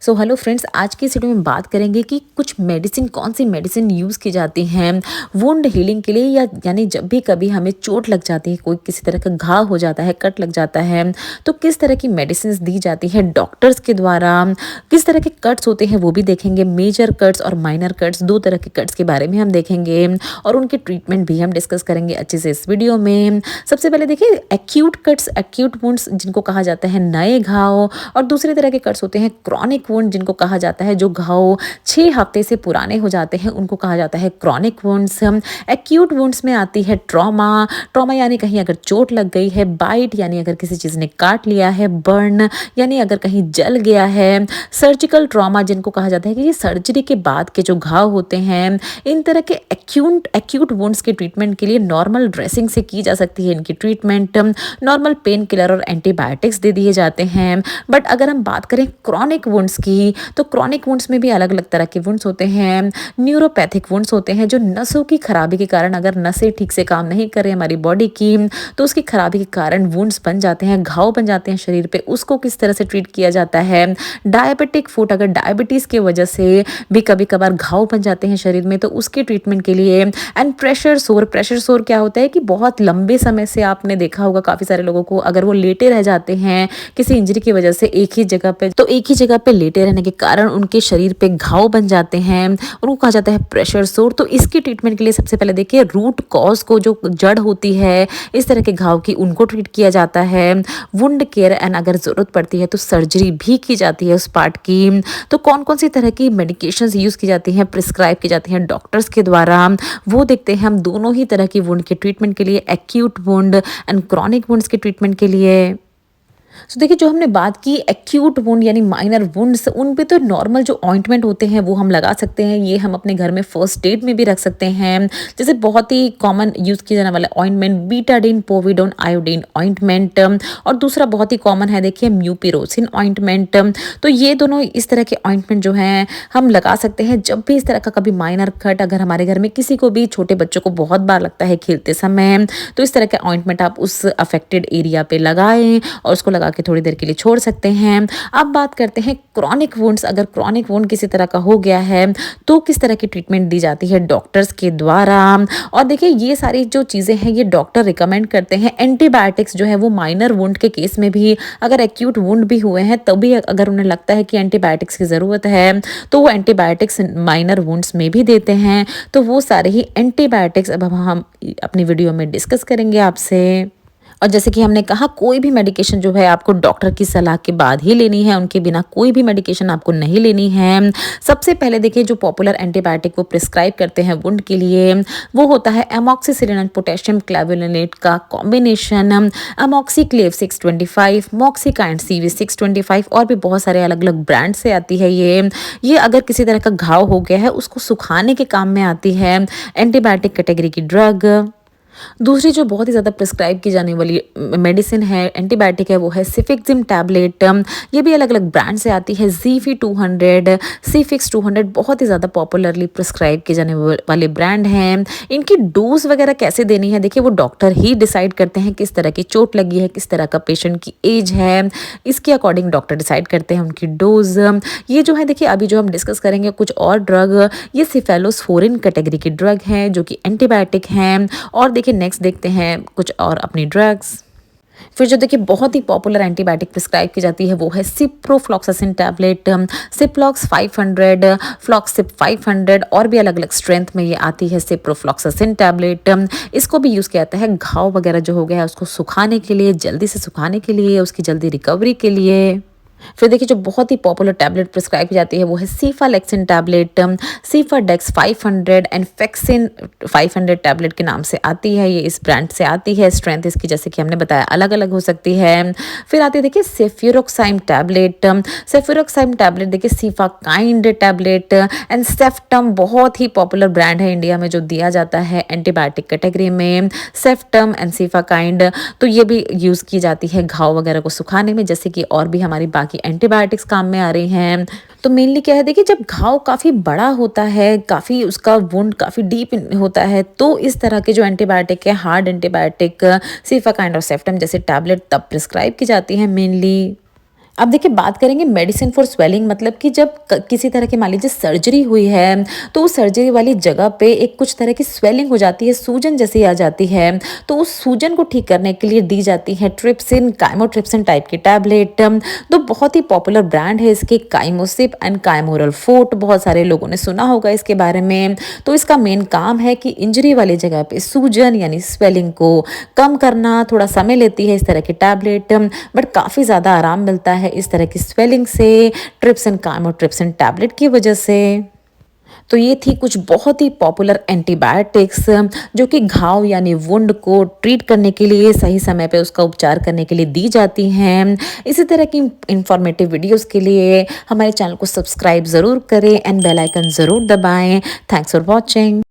So hello friends, आज की इस वीडियो में बात करेंगे कि कुछ मेडिसिन, कौन सी मेडिसिन यूज़ की जाती हैं वुंड हीलिंग के लिए, या यानी जब भी कभी हमें चोट लग जाती है, कोई किसी तरह का घाव हो जाता है, कट लग जाता है, तो किस तरह की मेडिसिन दी जाती हैं डॉक्टर्स के द्वारा। किस तरह के कट्स होते हैं वो भी देखेंगे। मेजर कट्स और माइनर कट्स, दो तरह के कट्स के बारे में हम देखेंगे और उनके ट्रीटमेंट भी हम डिस्कस करेंगे अच्छे से इस वीडियो में। सबसे पहले देखिए एक्यूट कट्स, एक्यूट वुंड्स जिनको कहा जाता है नए घाव, और दूसरे तरह के कट्स होते हैं क्रॉनिक वुंड जिनको कहा जाता है जो घाव 6 हफ्ते से पुराने हो जाते हैं, उनको कहा जाता है क्रॉनिक वुंड्स। एक्यूट वुंड्स में आती है ट्रॉमा। ट्रॉमा यानी कहीं अगर चोट लग गई है, बाइट यानी अगर किसी चीज़ ने काट लिया है, बर्न यानी अगर कहीं जल गया है, सर्जिकल ट्रॉमा जिनको कहा जाता है कि ये सर्जरी के बाद के जो घाव होते हैं। इन तरह के एक्यूट वुंड्स के ट्रीटमेंट के लिए नॉर्मल ड्रेसिंग से की जा सकती है इनकी ट्रीटमेंट। नॉर्मल पेन किलर और एंटीबायोटिक्स दे दिए जाते हैं। बट अगर हम बात करें क्रॉनिक वुंड्स की, तो क्रॉनिक वुंड्स में भी अलग अलग तरह के वुंड्स होते हैं। न्यूरोपैथिक वुंड्स होते हैं जो नसों की खराबी के कारण, अगर नसें ठीक से काम नहीं कर रही हमारी बॉडी की, तो उसकी खराबी के कारण वुंड्स बन जाते हैं, घाव बन जाते हैं शरीर पे। उसको किस तरह से ट्रीट किया जाता है। डायबिटिक फूड, अगर डायबिटीज़ की वजह से भी कभी कभार घाव बन जाते हैं शरीर में, तो उसके ट्रीटमेंट के लिए। एंड प्रेशर सोर, प्रेशर सोर क्या होता है कि बहुत लंबे समय से आपने देखा होगा काफ़ी सारे लोगों को, अगर वो लेटे रह जाते हैं किसी इंजरी की वजह से एक ही जगह पे, तो एक ही जगह पे लेटे रहने के कारण उनके शरीर पे घाव बन जाते हैं, उनको कहा जाता है प्रेशर सोर। तो इसकी ट्रीटमेंट के लिए सबसे पहले देखिए रूट कॉज को, जो जड़ होती है इस तरह के घाव की, उनको ट्रीट किया जाता है। वुंड केयर, एंड अगर ज़रूरत पड़ती है तो सर्जरी भी की जाती है उस पार्ट की। तो कौन कौन सी तरह की मेडिकेशंस यूज़ की जाती हैं, प्रिस्क्राइब की जाती हैं डॉक्टर्स के द्वारा, वो देखते हैं हम दोनों ही तरह की वुंड के ट्रीटमेंट के लिए, acute wound and chronic wounds के ट्रीटमेंट के लिए। सो देखिए, जो हमने बात की एक्यूट वुंड यानी माइनर वुंड्स, उन पे तो नॉर्मल जो ऑइंटमेंट होते हैं वो हम लगा सकते हैं। ये हम अपने घर में फर्स्ट एड में भी रख सकते हैं। जैसे बहुत ही कॉमन यूज़ किया जाने वाला ointment Betadine povidone iodine ointment, और दूसरा बहुत ही कॉमन है देखिए म्यूपिरोसिन ऑइंटमेंट। तो ये दोनों इस तरह के ऑइंटमेंट जो हैं हम लगा सकते हैं जब भी इस तरह का कभी माइनर कट, अगर हमारे घर में किसी को भी, छोटे बच्चों को बहुत बार लगता है खेलते समय, तो इस तरह के ऑइंटमेंट आप उस अफेक्टेड एरिया पे लगाएं और उसको लगा के थोड़ी देर के लिए छोड़ सकते हैं। अब बात करते हैं क्रॉनिक वुंड्स। अगर क्रॉनिक वुंड किसी तरह का हो गया है तो किस तरह की ट्रीटमेंट दी जाती है डॉक्टर्स के द्वारा। और देखिए ये सारी जो चीज़ें हैं ये डॉक्टर रिकमेंड करते हैं। एंटीबायोटिक्स जो है वो माइनर वुंड के केस में भी, अगर एक्यूट वुंड भी हुए हैं तभी अगर उन्हें लगता है कि एंटीबायोटिक्स की ज़रूरत है तो वो एंटीबायोटिक्स माइनर वुंड्स में भी देते हैं। तो वो सारे ही एंटीबायोटिक्स अब हम अपनी वीडियो में डिस्कस करेंगे आपसे। और जैसे कि हमने कहा, कोई भी मेडिकेशन जो है आपको डॉक्टर की सलाह के बाद ही लेनी है, उनके बिना कोई भी मेडिकेशन आपको नहीं लेनी है। सबसे पहले देखिए जो पॉपुलर एंटीबायोटिक वो प्रिस्क्राइब करते हैं वुंड के लिए, वो होता है एमॉक्सिसिलिन एंड पोटेशियम क्लेवुलिनेट का कॉम्बिनेशन, अमॉक्सीक्लेव 625, मॉक्सिकाइन सीवी 625, और भी बहुत सारे अलग अलग ब्रांड से आती है ये अगर किसी तरह का घाव हो गया है उसको सुखाने के काम में आती है, एंटीबायोटिक कैटेगरी की ड्रग। दूसरी जो बहुत ही ज़्यादा प्रिस्क्राइब की जाने वाली मेडिसिन है, एंटीबायोटिक है, वो है सिफिक्सिम टैबलेट। ये भी अलग अलग ब्रांड से आती है। जीफी 200, सीफिक्स 200 बहुत ही ज़्यादा पॉपुलरली प्रिस्क्राइब किए जाने वाले ब्रांड हैं। इनकी डोज वगैरह कैसे देनी है देखिए वो डॉक्टर ही डिसाइड करते हैं। किस तरह की चोट लगी है, किस तरह का पेशेंट की एज है, इसके अकॉर्डिंग डॉक्टर डिसाइड करते हैं उनकी डोज। ये जो है देखिए अभी जो हम डिस्कस करेंगे कुछ और ड्रग, ये सिफेलोस्फोरिन कैटेगरी की ड्रग हैं जो कि एंटीबायोटिक हैं। और देखिए नेक्स्ट देखते हैं कुछ और अपनी ड्रग्स। फिर जो देखिए बहुत ही पॉपुलर एंटीबायोटिक प्रिस्क्राइब की जाती है वो है सिप्रोफ्लॉक्सासिन टैबलेट, सिप्लॉक्स 500, फ्लॉक्सिप 500, और भी अलग अलग स्ट्रेंथ में ये आती है सिप्रोफ्लॉक्सासिन टैबलेट। इसको भी यूज़ किया जाता है घाव वगैरह जो हो गया है उसको सुखाने के लिए, जल्दी से सुखाने के लिए, उसकी जल्दी रिकवरी के लिए। फिर देखिए जो बहुत ही पॉपुलर टैबलेट प्रिस्क्राइब की जाती है वो है सीफालेक्सिन टैबलेट, सीफाडेक्स 500 एंड फेक्सिन 500 टैबलेट के नाम से आती है। ये इस ब्रांड से आती है। स्ट्रेंथ इसकी जैसे कि हमने बताया अलग अलग हो सकती है। फिर आती है देखिए सेफ्यूरोक्साइम टैबलेट। सेफ्यूरोक्साइम टैबलेट देखिए सीफाकाइंड टैबलेट एंड सेफ्टम बहुत ही पॉपुलर ब्रांड है इंडिया में जो दिया जाता है एंटीबायोटिक कैटेगरी में, सेफ्टम एंड सीफाकाइंड। तो ये भी यूज़ की जाती है घाव वगैरह को सुखाने में, जैसे कि और भी हमारी बाकी एंटीबायोटिक्स काम में आ रही हैं। तो मेनली क्या है देखिए जब घाव काफ़ी बड़ा होता है, काफ़ी उसका वुंड काफ़ी डीप होता है, तो इस तरह के जो एंटीबायोटिक है, हार्ड एंटीबायोटिक, सीफाकाइंड और सेफ्टम जैसे टैबलेट तब प्रिस्क्राइब की जाती है मेनली। अब देखिए बात करेंगे मेडिसिन फॉर स्वेलिंग, मतलब कि जब किसी तरह की मान लीजिए सर्जरी हुई है तो उस सर्जरी वाली जगह पे एक कुछ तरह की स्वेलिंग हो जाती है, सूजन जैसी आ जाती है, तो उस सूजन को ठीक करने के लिए दी जाती है ट्रिप्सिन काइमोट्रिप्सिन टाइप की टैबलेट। तो बहुत ही पॉपुलर ब्रांड है इसके काइमोसिप एंड काइमोरल फोर्ट, बहुत सारे लोगों ने सुना होगा इसके बारे में। तो इसका मेन काम है कि इंजरी वाली जगह पे सूजन यानी स्वेलिंग को कम करना। थोड़ा समय लेती है इस तरह की टैबलेट, बट काफ़ी ज़्यादा आराम मिलता है इस तरह की स्वेलिंग से, ट्रिप्सिन काइमोट्रिप्सिन टैबलेट की वजह से। तो ये थी कुछ बहुत ही पॉपुलर एंटीबायोटिक्स जो कि घाव यानी वुंड को ट्रीट करने के लिए, सही समय पे उसका उपचार करने के लिए दी जाती हैं। इसी तरह की इंफॉर्मेटिव वीडियोस के लिए हमारे चैनल को सब्सक्राइब ज़रूर करें एंड बेल आइकन ज़रूर दबाएं। Thanks for watching.